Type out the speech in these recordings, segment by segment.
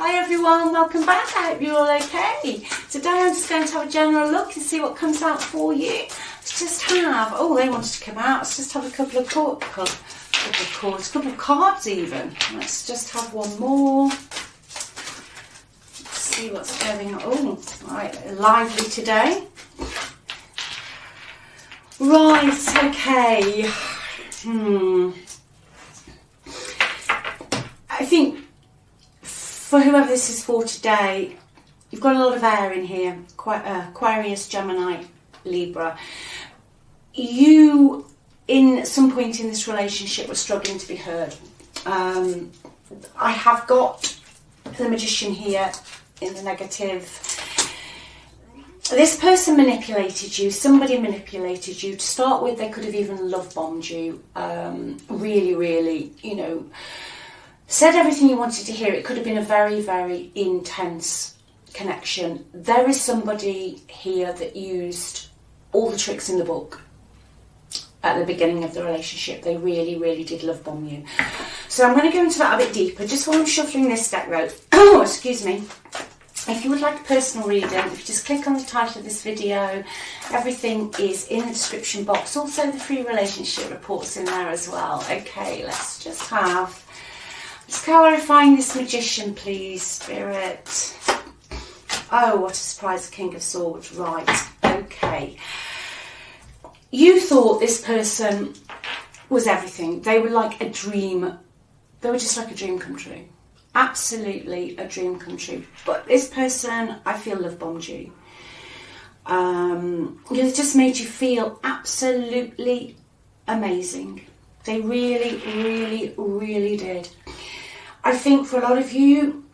Hi everyone, welcome back. I hope you're all okay. Today I'm just going to have a general look and see what comes out for you. Let's just have, oh, they wanted to come out. Let's just have a couple of cards even. Let's just have one more. Let's see what's going on. Oh, right, lively today. Right, okay. I think for whoever this is for today, you've got a lot of air in here. Aquarius, Gemini, Libra. You, in some point in this relationship, were struggling to be heard. I have got the Magician here in the negative. This person manipulated you. Somebody manipulated you. To start with, they could have even love bombed you. Really, you know, said everything you wanted to hear. It could have been a very, very intense connection. There is somebody here that used all the tricks in the book at the beginning of the relationship. They really did love bomb you. So I'm going to go into that a bit deeper, just while I'm shuffling this deck rope. Oh, excuse me. If you would like a personal reading, if you just click on the title of this video, everything is in the description box. Also the free relationship reports in there as well. Okay, let's just have, let's clarify this Magician, please, Spirit. Oh, what a surprise, the King of Swords. Right, okay. You thought this person was everything. They were like a dream. They were just like a dream come true. Absolutely a dream come true. But this person, I feel, love bombed you. It just made you feel absolutely amazing. They really did. I think for a lot of you,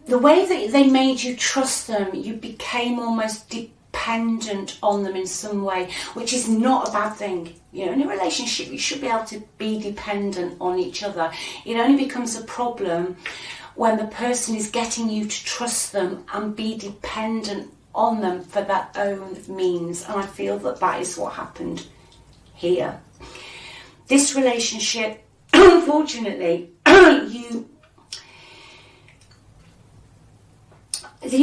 the way that they made you trust them, you became almost dependent on them in some way, which is not a bad thing. You know, in a relationship, you should be able to be dependent on each other. It only becomes a problem when the person is getting you to trust them and be dependent on them for their own means. And I feel that that is what happened here. This relationship, unfortunately, you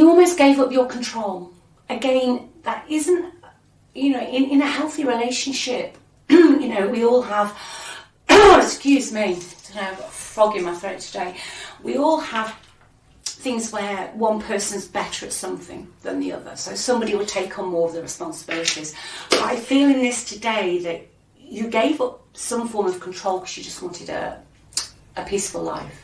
almost gave up your control. Again, that isn't, you know, in a healthy relationship, you know, we all have, excuse me, I don't know, I've got a frog in my throat today. We all have things where one person's better at something than the other. So somebody will take on more of the responsibilities. But I feel in this today that you gave up some form of control because you just wanted a peaceful life.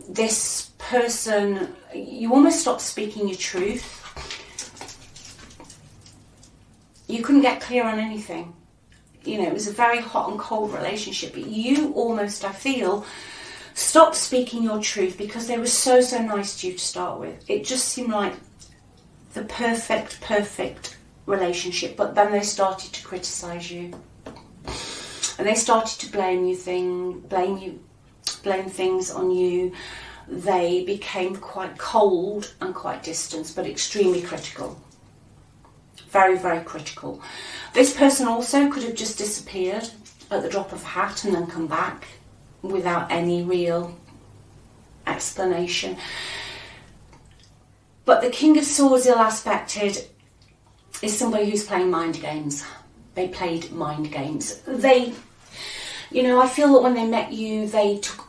This person, you almost stopped speaking your truth. You couldn't get clear on anything. You know, it was a very hot and cold relationship, but you almost, I feel, stopped speaking your truth because they were so nice to you to start with. It just seemed like the perfect relationship, but then they started to criticise you. And they started to blame things on you. They became quite cold and quite distant, but extremely critical. Very critical. This person also could have just disappeared at the drop of a hat and then come back without any real explanation. But the King of Swords ill-aspected is somebody who's playing mind games. They played mind games. They, you know, I feel that when they met you, they took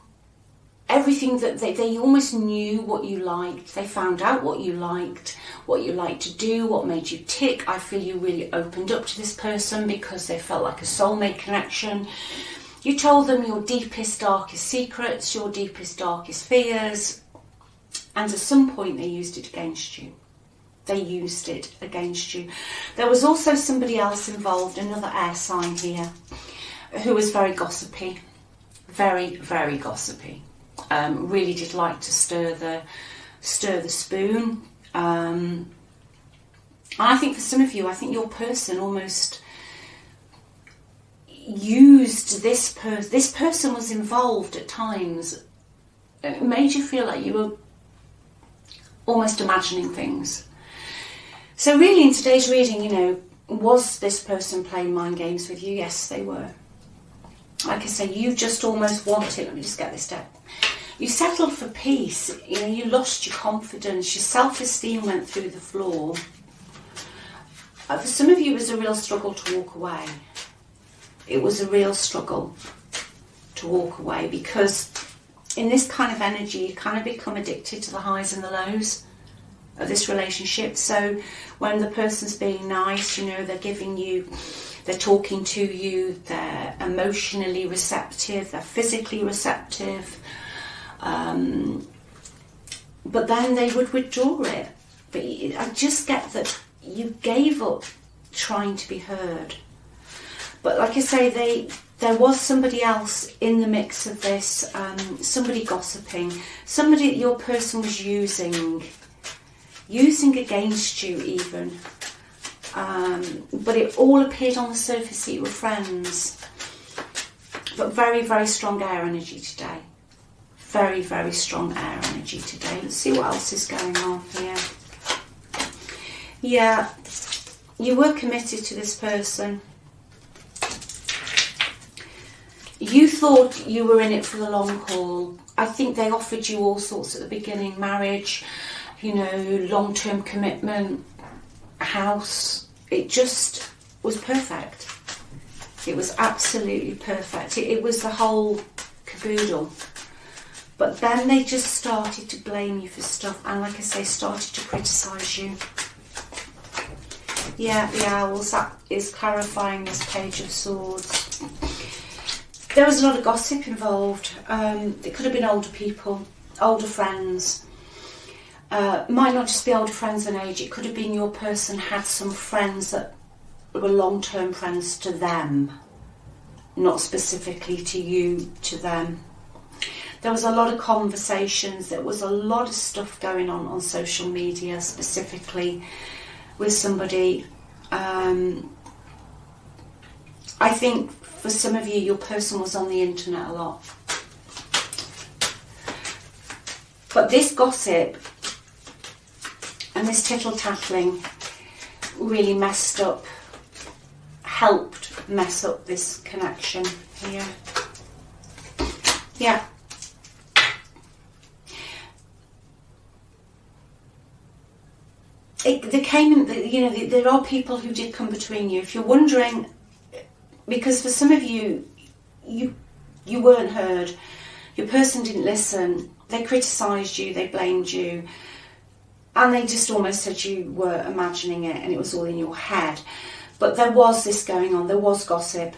everything that they almost knew what you liked. They found out what you liked to do, what made you tick. I feel you really opened up to this person because they felt like a soulmate connection. You told them your deepest, darkest secrets, your deepest, darkest fears, and at some point they used it against you. They used it against you. There was also somebody else involved, another air sign here, who was very gossipy, very gossipy. Really did like to stir the spoon. And I think for some of you, I think your person almost used this person. This person was involved at times. It made you feel like you were almost imagining things. So really in today's reading, you know, was this person playing mind games with you? Yes, they were. like I say, you just almost wanted, let me just get this down. You settled for peace, you know, you lost your confidence, your self-esteem went through the floor. For some of you, it was a real struggle to walk away. It was a real struggle to walk away, because in this kind of energy, you kind of become addicted to the highs and the lows of this relationship. So when the person's being nice, you know, they're giving you, they're talking to you, they're emotionally receptive, they're physically receptive, but then they would withdraw it. But I just get that you gave up trying to be heard. But like I say, there was somebody else in the mix of this, somebody gossiping, somebody that your person was using against you even. But it all appeared on the surface that you were friends. But very, very strong air energy today. Very, very strong air energy today. Let's see what else is going on here. Yeah, you were committed to this person. You thought you were in it for the long haul. I think they offered you all sorts at the beginning. Marriage, you know, long-term commitment, a house. It just was perfect. It was absolutely perfect. It was the whole caboodle. But then they just started to blame you for stuff, and like I say, started to criticise you. Yeah, the owls, that is clarifying this Page of Swords. There was a lot of gossip involved. It could have been older people, older friends. Might not just be older friends in age, it could have been your person had some friends that were long-term friends to them, not specifically to you, to them. There was a lot of conversations, there was a lot of stuff going on social media, specifically with somebody. I think for some of you, your person was on the internet a lot. But this gossip and this tittle-tattling really messed up, helped mess up this connection here. Yeah. There came in, you know, there are people who did come between you. If you're wondering, because for some of you, you weren't heard, your person didn't listen, they criticised you, they blamed you, and they just almost said you were imagining it and it was all in your head. But there was this going on, there was gossip,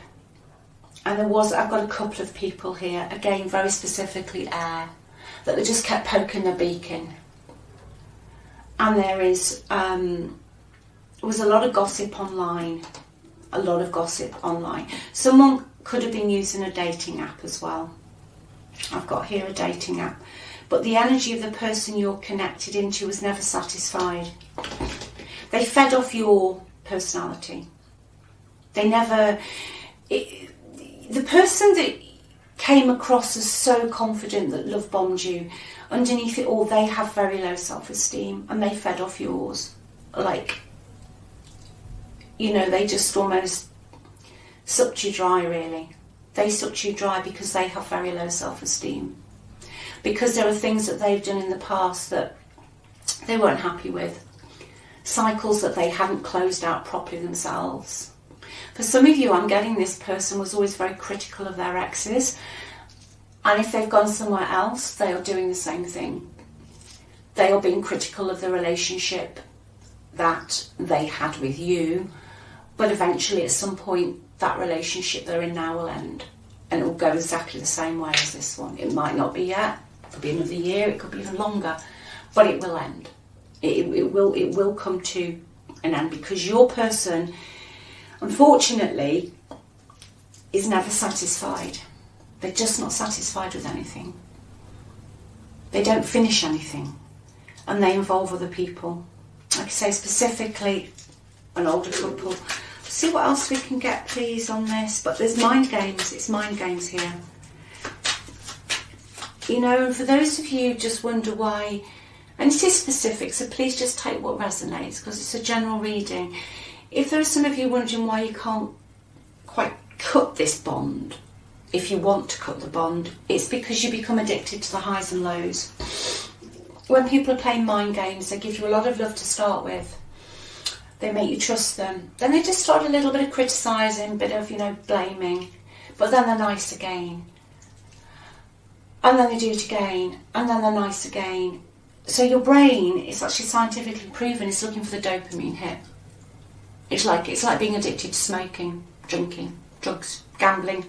and there was, I've got a couple of people here, again very specifically air, that they just kept poking their beak in. And there was a lot of gossip online, Someone could have been using a dating app as well. I've got here a dating app. But the energy of the person you're connected into was never satisfied. They fed off your personality. They never... the person that came across as so confident that love bombed you, underneath it all, they have very low self-esteem and they fed off yours. Like, you know, they just almost sucked you dry, really. They sucked you dry because they have very low self-esteem. Because there are things that they've done in the past that they weren't happy with. Cycles that they hadn't closed out properly themselves. For some of you, I'm getting this person was always very critical of their exes. And if they've gone somewhere else, they are doing the same thing. They are being critical of the relationship that they had with you. But eventually, at some point, that relationship they're in now will end. And it will go exactly the same way as this one. It might not be yet. It could be another year. It could be even longer. But it will end. It will come to an end, because your person, unfortunately, is never satisfied. They're just not satisfied with anything. They don't finish anything. And they involve other people. Like I say, specifically an older couple. See what else we can get, please, on this. But there's mind games. It's mind games here. You know, and for those of you who just wonder why, and it is specific, so please just take what resonates, because it's a general reading. If there are some of you wondering why you can't quite cut this bond, if you want to cut the bond, it's because you become addicted to the highs and lows. When people are playing mind games, they give you a lot of love to start with. They make you trust them. Then they just start a little bit of criticising, a bit of, blaming. But then they're nice again. And then they do it again. And then they're nice again. So your brain is actually scientifically proven it's looking for the dopamine hit. It's like being addicted to smoking, drinking, drugs, gambling.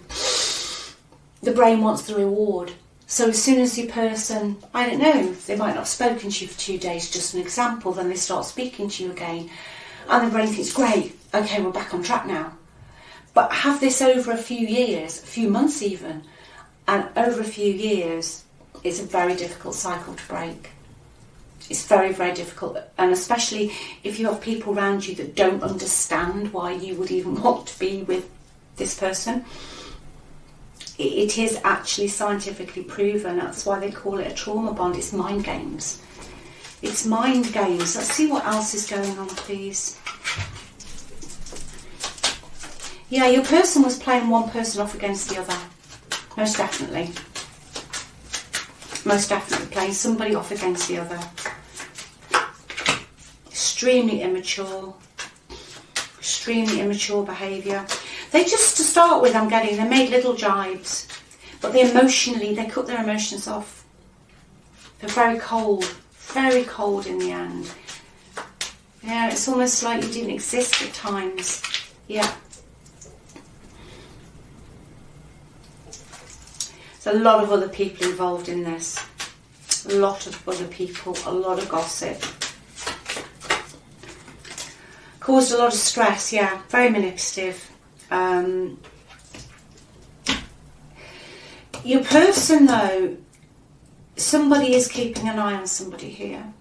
The brain wants the reward. So as soon as the person, I don't know, they might not have spoken to you for 2 days, just an example, then they start speaking to you again. And the brain thinks, great, okay, we're back on track now. But have this over a few years, a few months even, and over a few years, it's a very difficult cycle to break. It's very, very difficult, and especially if you have people around you that don't understand why you would even want to be with this person. It is actually scientifically proven. That's why they call it a trauma bond. It's mind games. It's mind games. Let's see what else is going on, please. Yeah, your person was playing one person off against the other. Most definitely. Most definitely playing somebody off against the other. Extremely immature behaviour. They just, to start with, they made little jibes, but they cut their emotions off. They're very cold in the end. Yeah, it's almost like you didn't exist at times. Yeah. There's a lot of other people involved in this. A lot of other people, a lot of gossip. Caused a lot of stress, yeah, very manipulative. Your person, though, somebody is keeping an eye on somebody here.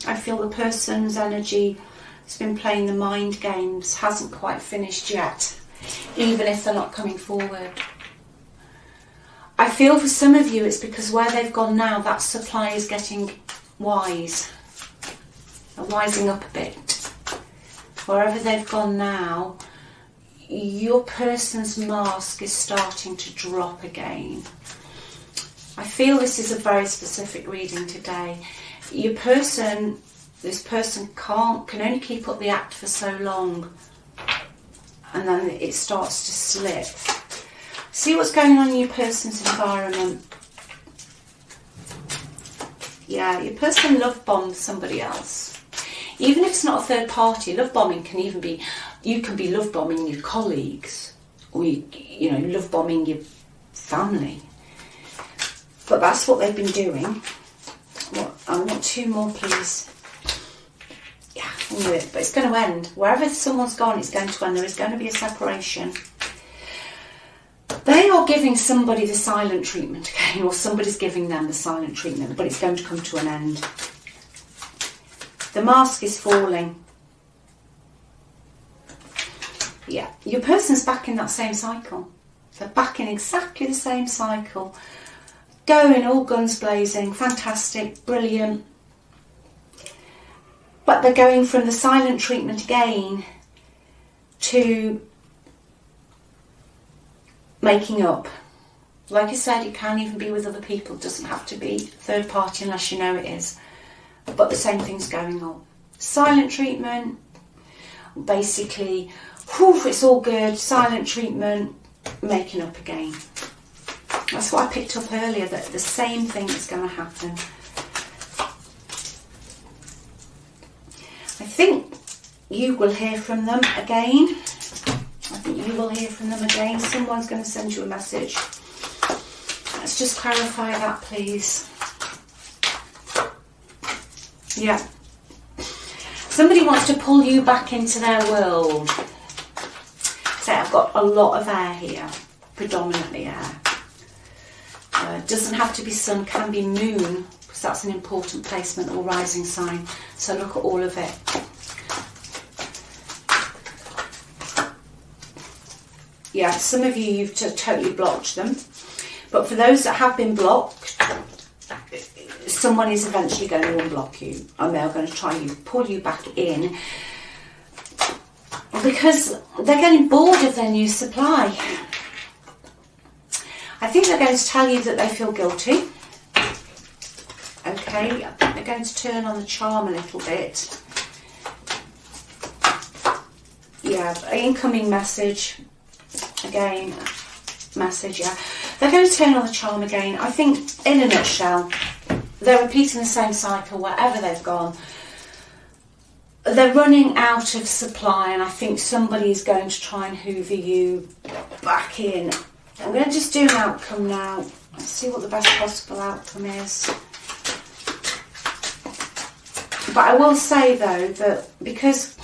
I feel the person's energy has been playing the mind games, hasn't quite finished yet, even if they're not coming forward. I feel for some of you it's because where they've gone now, that supply is getting wise. They're wising up a bit. Wherever they've gone now, your person's mask is starting to drop again. I feel this is a very specific reading today. This person can only keep up the act for so long, and then it starts to slip. See what's going on in your person's environment. Yeah, your person love bombs somebody else. Even if it's not a third party, love bombing can even be, you can be love bombing your colleagues, or love bombing your family. But that's what they've been doing. I want 2 more, please. Yeah, I knew it, but it's going to end. Wherever someone's gone, it's going to end. There is going to be a separation. They are giving somebody the silent treatment again, or somebody's giving them the silent treatment, but it's going to come to an end. The mask is falling. Yeah, your person's back in that same cycle. They're back in exactly the same cycle. Going all guns blazing, fantastic, brilliant. But they're going from the silent treatment again to making up. Like I said, it can even be with other people. It doesn't have to be third party unless you know it is. But the same thing's going on. Silent treatment, basically, it's all good. Silent treatment, making up again. That's what I picked up earlier, that the same thing is going to happen. I think you will hear from them again. Someone's going to send you a message. Let's just clarify that, please. Yeah. Somebody wants to pull you back into their world. So I've got a lot of air here, predominantly air. Doesn't have to be sun, can be moon, because that's an important placement, or rising sign. So look at all of it. Yeah, some of you, you've totally blocked them. But for those that have been blocked, someone is eventually going to unblock you, and they're going to try and pull you back in, because they're getting bored of their new supply. I think they're going to tell you that they feel guilty. Okay, I think they're going to turn on the charm a little bit. Yeah, incoming message. Again, message, yeah. They're going to turn on the charm again. I think, in a nutshell, they're repeating the same cycle wherever they've gone. They're running out of supply, and I think somebody's going to try and hoover you back in. I'm going to just do an outcome now. Let's see what the best possible outcome is. But I will say, though, that because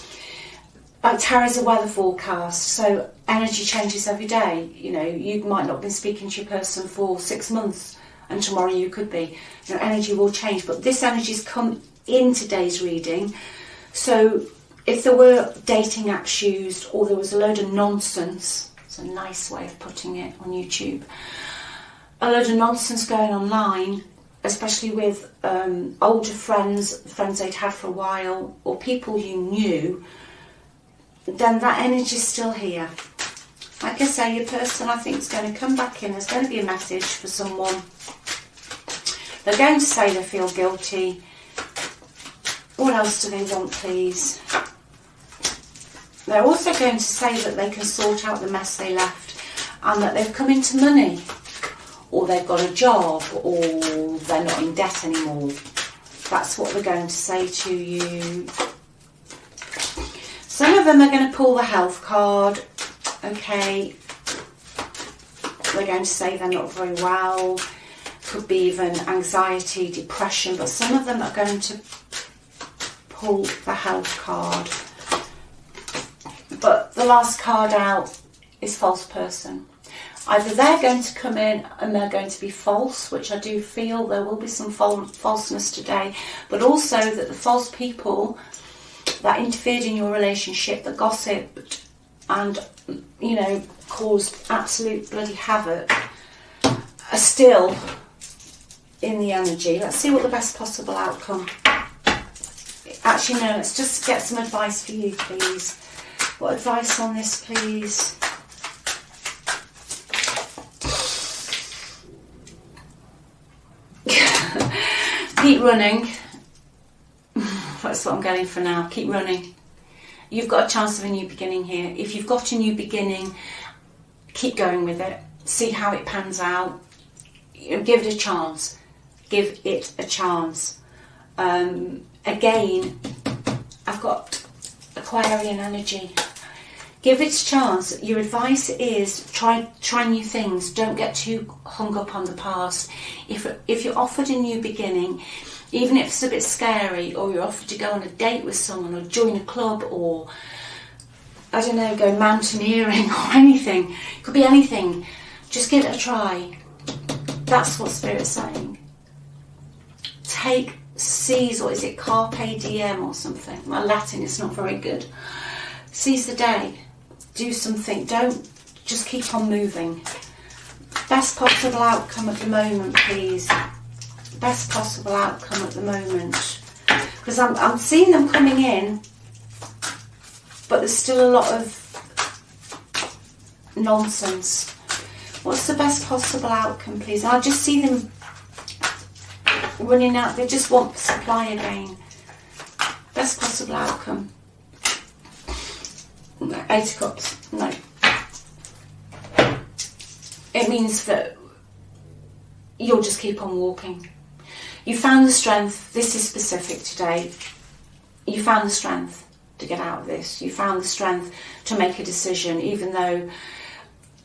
Tarot's a weather forecast, so energy changes every day. You know, you might not have been speaking to your person for 6 months, and tomorrow you could be. You know, energy will change, but this energy's come in today's reading. So if there were dating apps used, or there was a load of nonsense, it's a nice way of putting it on YouTube, a load of nonsense going online, especially with older friends they'd had for a while, or people you knew, then that energy's still here. Like I say, your person, I think, is going to come back in. There's going to be a message for someone. They're going to say they feel guilty. What else do they want, please? They're also going to say that they can sort out the mess they left, and that they've come into money, or they've got a job, or they're not in debt anymore. That's what they're going to say to you. Some of them are going to pull the health card. Okay. They're going to say they're not very well. Could be even anxiety, depression, but some of them are going to pull the health card. But the last card out is false person. Either they're going to come in and they're going to be false, which I do feel there will be some falseness today, but also that the false people that interfered in your relationship, that gossiped and, you know, caused absolute bloody havoc, are still in the energy. Let's see what the best possible outcome. Actually, no, let's just get some advice for you, please. What advice on this, please? Keep running. That's what I'm getting for now. Keep running. You've got a chance of a new beginning here. If you've got a new beginning, keep going with it. See how it pans out. Give it a chance. Give it a chance. Again, I've got Aquarian energy. Give it a chance. Your advice is try new things. Don't get too hung up on the past. If you're offered a new beginning, even if it's a bit scary, or you're offered to go on a date with someone, or join a club, or, I don't know, go mountaineering or anything. It could be anything. Just give it a try. That's what Spirit's saying. Seize, or is it carpe diem or something? My Latin is not very good. Seize the day. Do something. Don't just keep on moving. Best possible outcome at the moment, please. Best possible outcome at the moment. Because I'm seeing them coming in, but there's still a lot of nonsense. What's the best possible outcome, please? I just see them running out. They just want supply again. Best possible outcome. No, 8 of Cups. No. It means that you'll just keep on walking. You found the strength. This is specific today. You found the strength to get out of this. You found the strength to make a decision, even though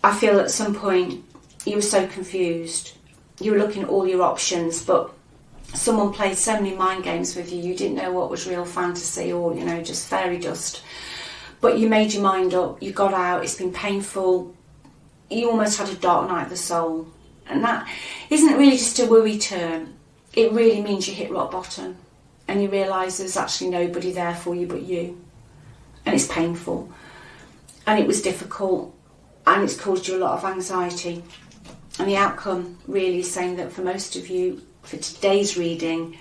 I feel at some point you were so confused. You were looking at all your options, but someone played so many mind games with you, you didn't know what was real fantasy or, you know, just fairy dust. But you made your mind up, you got out, it's been painful, you almost had a dark night of the soul. And that isn't really just a worry term, it really means you hit rock bottom and you realise there's actually nobody there for you but you. And it's painful, and it was difficult, and it's caused you a lot of anxiety. And the outcome really is saying that for most of you, for today's reading,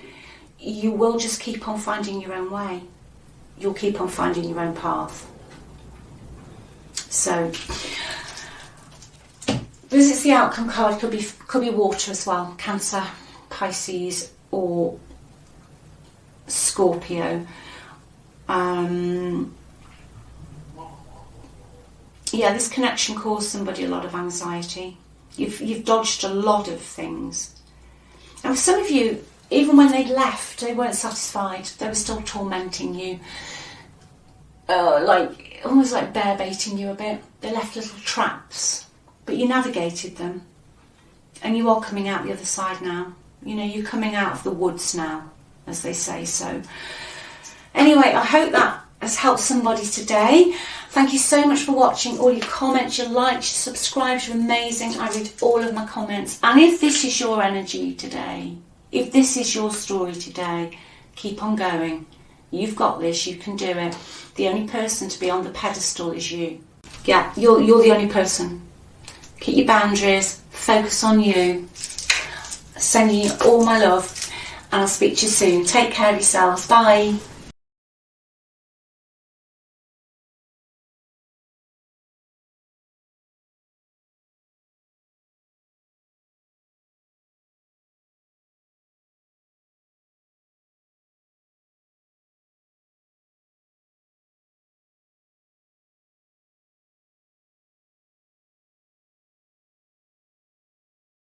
you will just keep on finding your own way. You'll keep on finding your own path. So, because it's the outcome card, could be water as well. Cancer, Pisces, or Scorpio. Yeah, this connection caused somebody a lot of anxiety. You've dodged a lot of things. And for some of you, even when they left, they weren't satisfied. They were still tormenting you. Like almost like bear baiting you a bit. They left little traps, but you navigated them. And you are coming out the other side now. You know, you're coming out of the woods now, as they say. So anyway, I hope that has helped somebody today. Thank you so much for watching. All your comments, your likes, your subscribes, you're amazing. I read all of my comments. And if this is your energy today, if this is your story today, keep on going. You've got this, you can do it. The only person to be on the pedestal is you. Yeah, you're the only person. Keep your boundaries, focus on you. Sending you all my love, and I'll speak to you soon. Take care of yourselves. Bye.